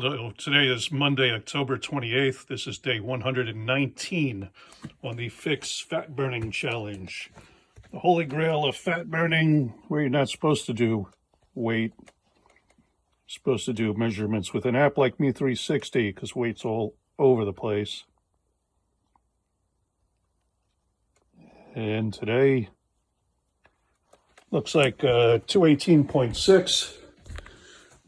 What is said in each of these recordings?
Hello, today is Monday, October 28th. This is day 119 on the pHix Fat Burning Challenge. The holy grail of fat burning, where you're not supposed to do weight, supposed to do measurements with an app like Me360 because weight's all over the place. And today looks like 218.6.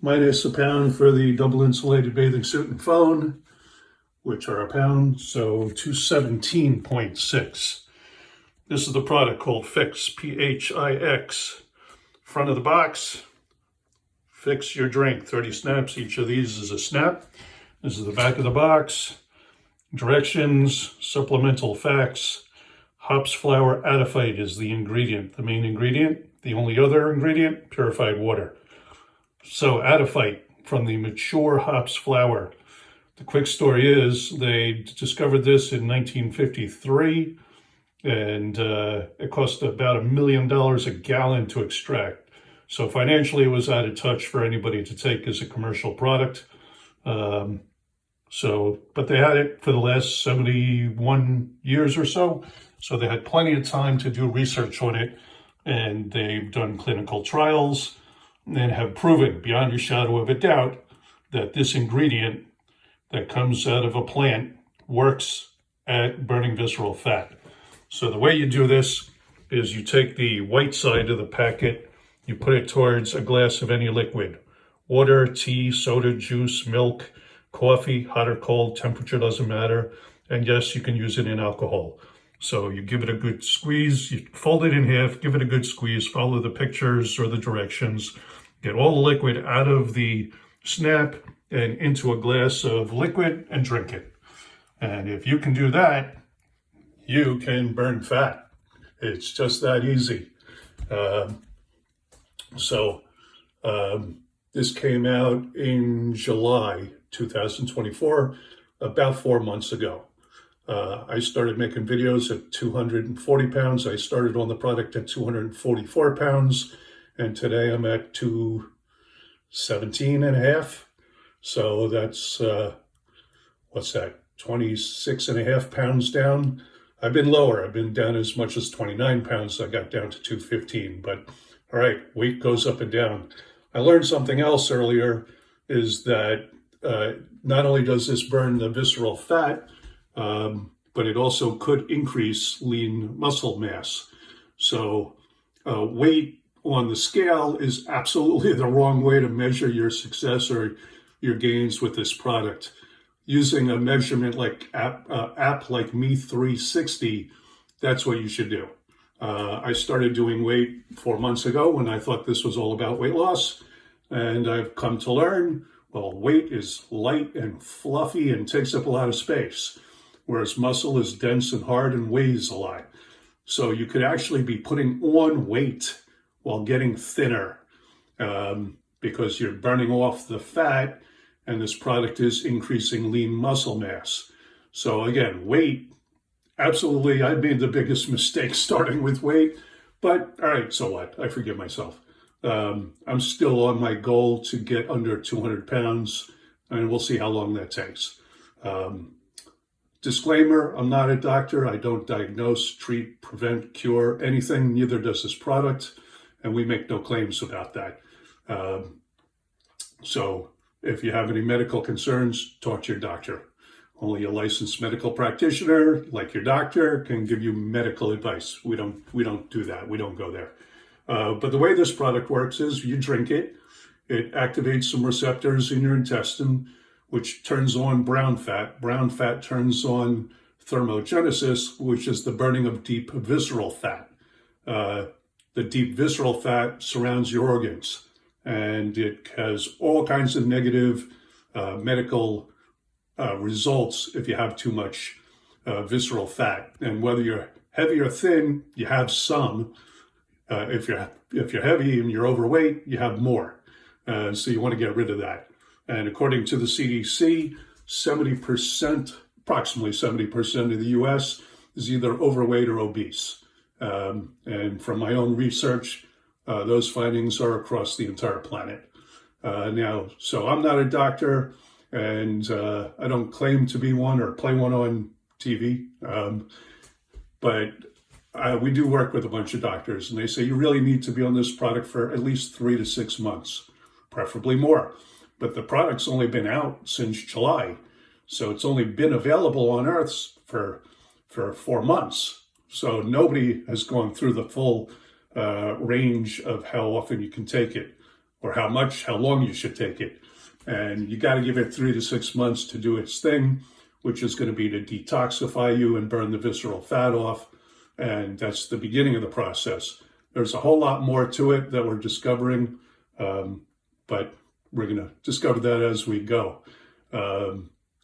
minus a pound for the double insulated bathing suit and phone, which are a pound, so 217.6. This is the product called pHix, pHix. Front of the box, fix your drink, 30 snaps. Each of these is a snap. This is the back of the box. Directions, supplemental facts. Hops flour adiphyte is the ingredient, the main ingredient. The only other ingredient, purified water. So adiphyte from the mature hops flour. The quick story is they discovered this in 1953, and it cost about $1 million a gallon to extract. So financially, it was out of touch for anybody to take as a commercial product. But they had it for the last 71 years or so. So they had plenty of time to do research on it, and they've done clinical trials and have proven beyond a shadow of a doubt that this ingredient that comes out of a plant works at burning visceral fat. So the way you do this is you take the white side of the packet, you put it towards a glass of any liquid, water, tea, soda, juice, milk, coffee, hot or cold, temperature doesn't matter. And yes, you can use it in alcohol. So you give it a good squeeze, you fold it in half, give it a good squeeze, follow the pictures or the directions, get all the liquid out of the snap and into a glass of liquid and drink it. And if you can do that, you can burn fat. It's just that easy. This came out in July 2024, about 4 months ago. I started making videos at 240 pounds. I started on the product at 244 pounds. And today I'm at 217 and a half. So that's, 26 and a half pounds down. I've been lower. I've been down as much as 29 pounds. I got down to 215. But all right, weight goes up and down. I learned something else earlier is that not only does this burn the visceral fat, but it also could increase lean muscle mass. So weight on the scale is absolutely the wrong way to measure your success or your gains with this product. Using a measurement like app like Me360, that's what you should do. I started doing weight 4 months ago when I thought this was all about weight loss, and I've come to learn, well, weight is light and fluffy and takes up a lot of space, whereas muscle is dense and hard and weighs a lot. So you could actually be putting on weight while getting thinner because you're burning off the fat, and this product is increasing lean muscle mass. So again, weight, absolutely, I made the biggest mistake starting with weight, but all right, so what? I forgive myself. I'm still on my goal to get under 200 pounds, and we'll see how long that takes. Disclaimer, I'm not a doctor. I don't diagnose, treat, prevent, cure anything. Neither does this product, and we make no claims about that. So if you have any medical concerns, talk to your doctor. Only a licensed medical practitioner, like your doctor, can give you medical advice. We don't do that. We don't go there. But the way this product works is you drink it. It activates some receptors in your intestine, which turns on brown fat. Brown fat turns on thermogenesis, which is the burning of deep visceral fat. The deep visceral fat surrounds your organs, and it has all kinds of negative medical results if you have too much visceral fat. And whether you're heavy or thin, you have some. If you're heavy and you're overweight, you have more. So you want to get rid of that. And according to the CDC, approximately 70% of the US is either overweight or obese. And from my own research, those findings are across the entire planet. So I'm not a doctor. And I don't claim to be one or play one on TV, but we do work with a bunch of doctors, and they say you really need to be on this product for at least 3 to 6 months, preferably more. But the product's only been out since July, so it's only been available on Earth for 4 months. So nobody has gone through the full range of how often you can take it, or how long you should take it. And you got to give it 3 to 6 months to do its thing, which is going to be to detoxify you and burn the visceral fat off. And that's the beginning of the process. There's a whole lot more to it that we're discovering, but we're going to discover that as we go.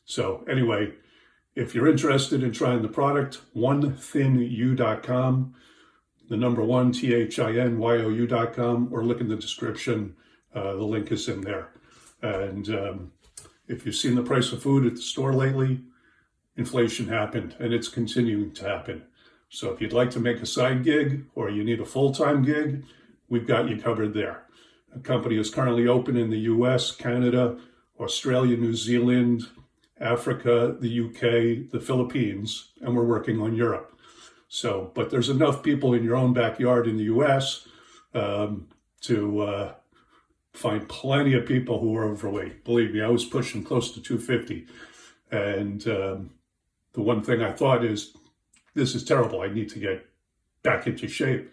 So anyway, if you're interested in trying the product, onethinyou.com, the number 1, THINYOU.com, or look in the description. The link is in there. And if you've seen the price of food at the store lately, inflation happened, and it's continuing to happen. So if you'd like to make a side gig, or you need a full-time gig, we've got you covered there. The company is currently open in the US, Canada, Australia, New Zealand, Africa, the UK, the Philippines, and we're working on Europe. So, but there's enough people in your own backyard in the US to find plenty of people who are overweight. Believe me, I was pushing close to 250. And the one thing I thought is, this is terrible. I need to get back into shape.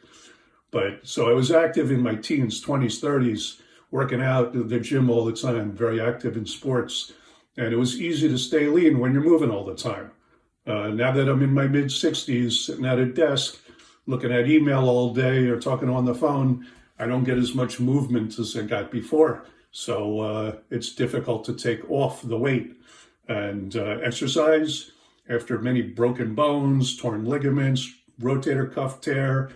But so I was active in my teens, 20s, 30s, working out at the gym all the time, very active in sports. And it was easy to stay lean when you're moving all the time. Now that I'm in my mid-60s, sitting at a desk, looking at email all day or talking on the phone, I don't get as much movement as I got before. So it's difficult to take off the weight. And exercise, after many broken bones, torn ligaments, rotator cuff tear,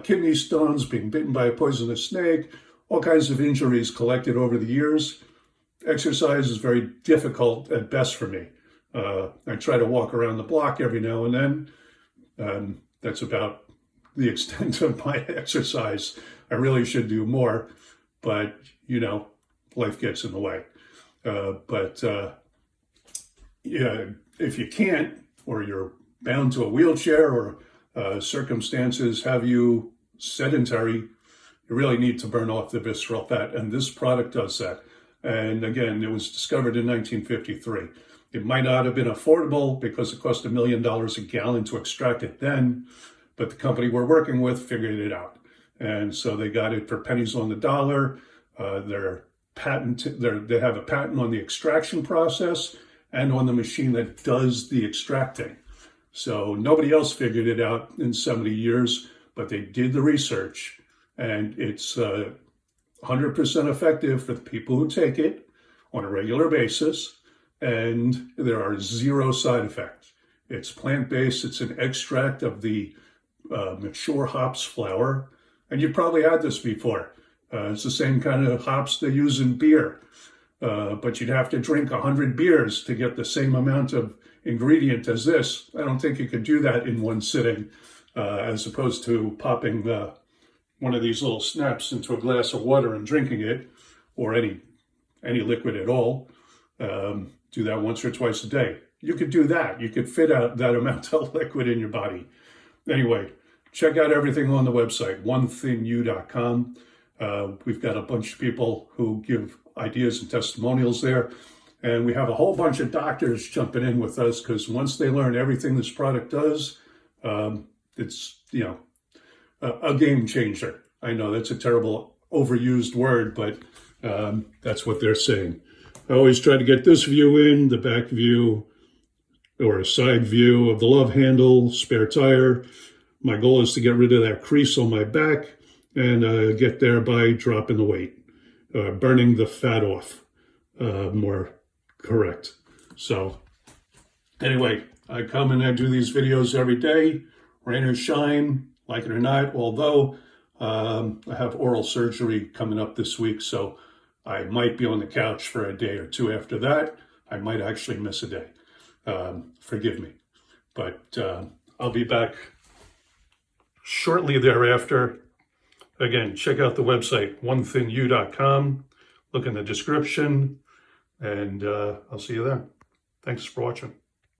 kidney stones, being bitten by a poisonous snake, all kinds of injuries collected over the years, exercise is very difficult at best for me. I try to walk around the block every now and then. That's about the extent of my exercise. I really should do more, but, you know, life gets in the way. Yeah, if you can't, or you're bound to a wheelchair, or circumstances have you sedentary, you really need to burn off the visceral fat, and this product does that. And again, it was discovered in 1953. It might not have been affordable because it cost $1 million a gallon to extract it then, but the company we're working with figured it out. And so they got it for pennies on the dollar. They have a patent on the extraction process and on the machine that does the extracting. So nobody else figured it out in 70 years, but they did the research, and it's 100% effective for the people who take it on a regular basis, and there are 0 side effects. It's plant-based. It's an extract of the mature hops flower, and you've probably had this before. It's the same kind of hops they use in beer, but you'd have to drink 100 beers to get the same amount of ingredient as this. I don't think you could do that in one sitting, as opposed to popping one of these little snaps into a glass of water and drinking it, or any liquid at all. Do that once or twice a day. You could do that. You could fit out that amount of liquid in your body. Anyway, check out everything on the website, onethinyou.com. We've got a bunch of people who give ideas and testimonials there. And we have a whole bunch of doctors jumping in with us, because once they learn everything this product does, it's, you know, a game changer. I know that's a terrible overused word, but that's what they're saying. I always try to get this view in, the back view, or a side view of the love handle, spare tire. My goal is to get rid of that crease on my back and get there by dropping the weight, burning the fat off, more correct. So anyway, I come and I do these videos every day, rain or shine, like it or not, although I have oral surgery coming up this week, so I might be on the couch for a day or two after that. I might actually miss a day. Forgive me. But I'll be back shortly thereafter. Again, check out the website, onethinyou.com. Look in the description. And I'll see you then. Thanks for watching.